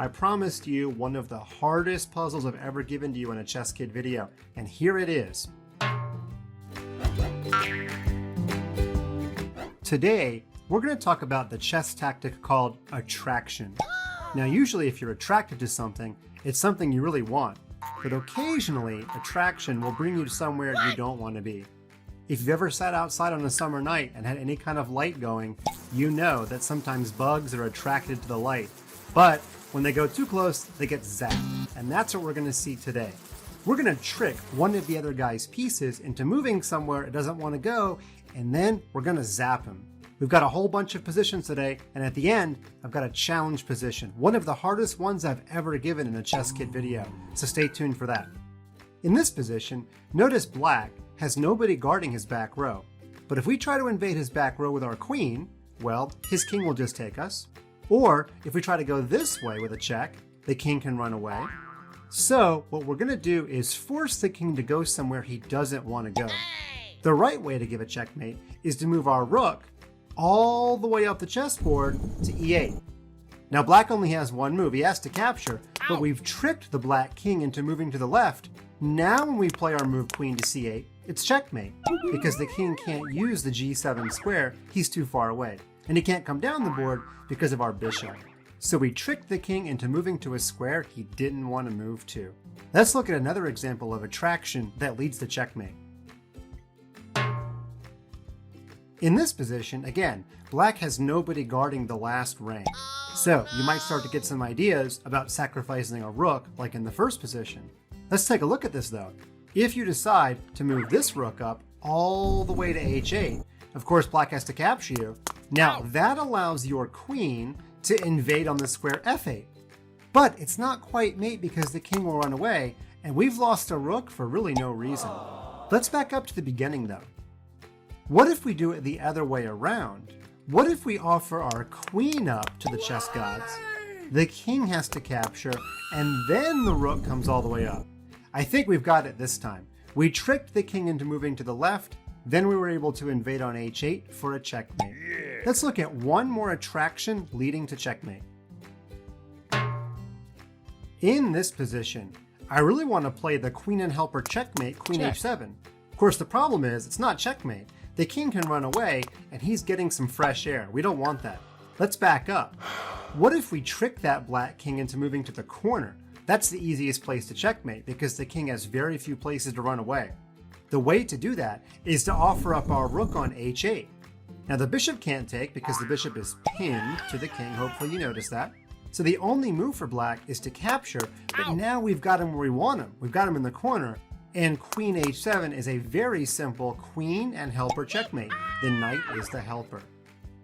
I promised you one of the hardest puzzles I've ever given to you in a ChessKid video, and here it is. Today, we're going to talk about the chess tactic called attraction. Now, usually if you're attracted to something, it's something you really want, but occasionally, attraction will bring you to somewhere you don't want to be. If you've ever sat outside on a summer night and had any kind of light going, you know that sometimes bugs are attracted to the light, but when they go too close, they get zapped, and that's what we're going to see today. We're going to trick one of the other guy's pieces into moving somewhere it doesn't want to go, and then we're going to zap him. We've got a whole bunch of positions today, and at the end, I've got a challenge position, one of the hardest ones I've ever given in a ChessKid video, so stay tuned for that. In this position, notice Black has nobody guarding his back row, but if we try to invade his back row with our queen, well, his king will just take us. Or if we try to go this way with a check, the king can run away. So what we're going to do is force the king to go somewhere he doesn't want to go. The right way to give a checkmate is to move our rook all the way up the chessboard to e8. Now Black only has one move, he has to capture, but we've tricked the Black king into moving to the left. Now when we play our move queen to c8, it's checkmate, because the king can't use the g7 square, he's too far away. And he can't come down the board because of our bishop. So we tricked the king into moving to a square he didn't want to move to. Let's look at another example of attraction that leads to checkmate. In this position, again, Black has nobody guarding the last rank. So you might start to get some ideas about sacrificing a rook like in the first position. Let's take a look at this though. If you decide to move this rook up all the way to h8, of course Black has to capture you. Now that allows your queen to invade on the square f8. But it's not quite mate because the king will run away, and we've lost a rook for really no reason. Let's back up to the beginning though. What if we do it the other way around? What if we offer our queen up to the chess gods? The king has to capture, and then the rook comes all the way up. I think we've got it this time. We tricked the king into moving to the left, then we were able to invade on h8 for a checkmate. Let's look at one more attraction leading to checkmate. In this position, I really want to play the queen and helper checkmate, queen h7. Of course, the problem is it's not checkmate. The king can run away, and he's getting some fresh air. We don't want that. Let's back up. What if we trick that Black king into moving to the corner? That's the easiest place to checkmate because the king has very few places to run away. The way to do that is to offer up our rook on h8. Now the bishop can't take because the bishop is pinned to the king, hopefully you noticed that. So the only move for Black is to capture, but now we've got him where we want him. We've got him in the corner, and queen h7 is a very simple queen and helper checkmate. The knight is the helper.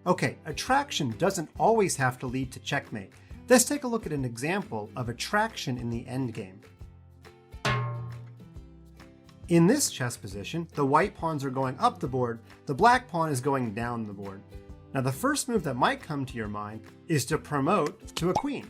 Okay, attraction doesn't always have to lead to checkmate. Let's take a look at an example of attraction in the endgame. In this chess position, the white pawns are going up the board, the black pawn is going down the board. Now the first move that might come to your mind is to promote to a queen.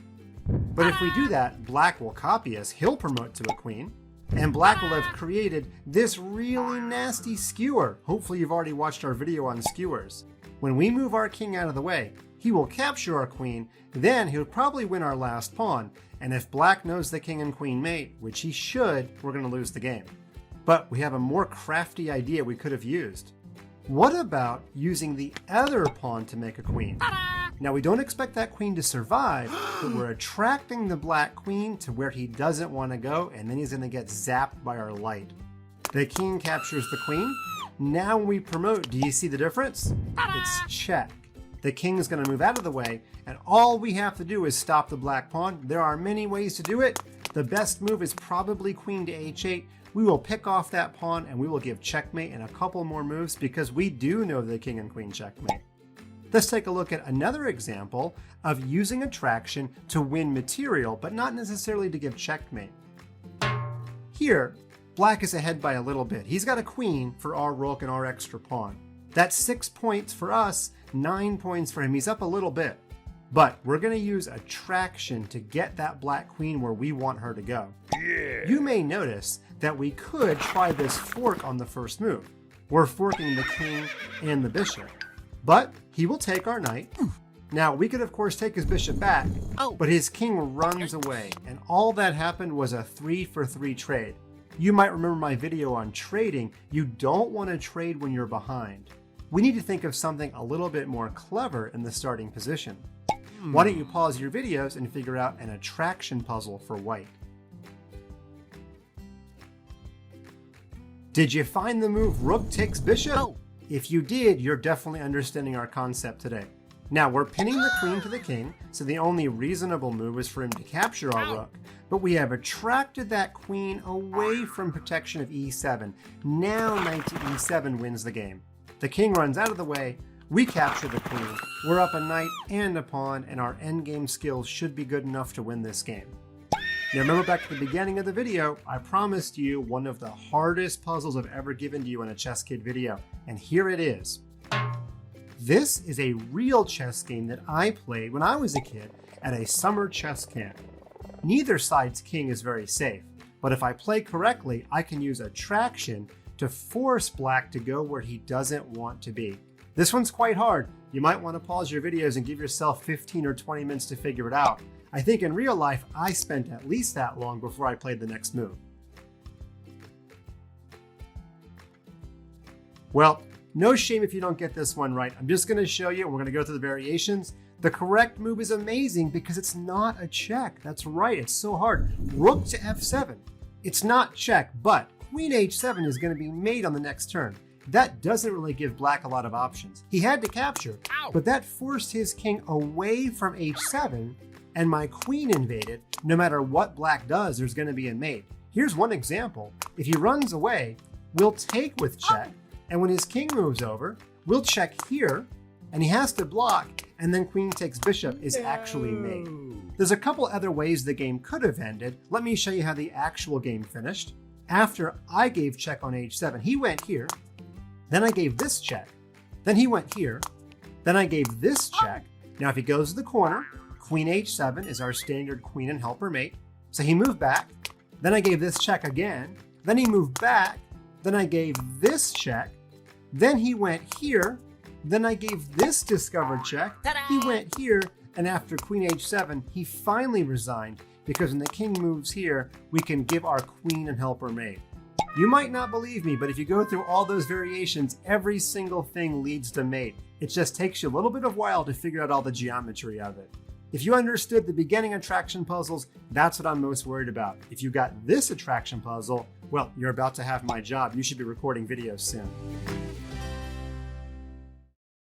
But if we do that, Black will copy us, he'll promote to a queen, and Black will have created this really nasty skewer. Hopefully you've already watched our video on skewers. When we move our king out of the way, he will capture our queen, then he'll probably win our last pawn, and if Black knows the king and queen mate, which he should, we're going to lose the game. But we have a more crafty idea we could have used. What about using the other pawn to make a queen? Now we don't expect that queen to survive, but we're attracting the Black queen to where he doesn't want to go, and then he's going to get zapped by our light. The king captures the queen. Now when we promote, do you see the difference? It's check. The king is going to move out of the way, and all we have to do is stop the Black pawn. There are many ways to do it. The best move is probably queen to h8. We will pick off that pawn and we will give checkmate in a couple more moves because we do know the king and queen checkmate. Let's take a look at another example of using attraction to win material, but not necessarily to give checkmate. Here, Black is ahead by a little bit. He's got a queen for our rook and our extra pawn. That's 6 points for us, 9 points for him. He's up a little bit. But we're going to use attraction to get that Black queen where we want her to go. You may notice that we could try this fork on the first move. We're forking the king and the bishop. But he will take our knight, Now, we could of course take his bishop back, but his king runs away, and all that happened was a 3-for-3 trade. You might remember my video on trading. You don't want to trade when you're behind. We need to think of something a little bit more clever in the starting position. Why don't you pause your videos and figure out an attraction puzzle for white? Did you find the move rook takes bishop? If you did, you're definitely understanding our concept today. Now, we're pinning the queen to the king, so the only reasonable move is for him to capture our rook. But we have attracted that queen away from protection of e7. Now knight to e7 wins the game. The king runs out of the way, we capture the queen, we're up a knight and a pawn, and our endgame skills should be good enough to win this game. Now remember back to the beginning of the video, I promised you one of the hardest puzzles I've ever given to you in a ChessKid video, and here it is. This is a real chess game that I played when I was a kid at a summer chess camp. Neither side's king is very safe, but if I play correctly, I can use attraction to force black to go where he doesn't want to be. This one's quite hard. You might want to pause your videos and give yourself 15 or 20 minutes to figure it out. I think in real life, I spent at least that long before I played the next move. Well, no shame if you don't get this one right. I'm just going to show you, and we're going to go through the variations. The correct move is amazing because it's not a check. That's right, it's so hard. Rook to f7. It's not check, but queen h7 is going to be mate on the next turn. That doesn't really give black a lot of options. He had to capture, but that forced his king away from h7, and my queen invaded. No matter what black does, there's going to be a mate. Here's one example. If he runs away, we'll take with check, and when his king moves over, we'll check here, and he has to block, and then queen takes bishop is actually mate. There's a couple other ways the game could have ended. Let me show you how the actual game finished. After I gave check on h7, he went here, then I gave this check, then he went here, then I gave this check. Now if he goes to the corner, queen h7 is our standard queen and helper mate. So he moved back, then I gave this check again, then he moved back, then I gave this check, then he went here, then I gave this discovered check, he went here, and after queen h7, he finally resigned, because when the king moves here, we can give our queen and helper mate. You might not believe me, but if you go through all those variations, every single thing leads to mate. It just takes you a little bit of while to figure out all the geometry of it. If you understood the beginning attraction puzzles, that's what I'm most worried about. If you got this attraction puzzle, well, you're about to have my job. You should be recording videos soon.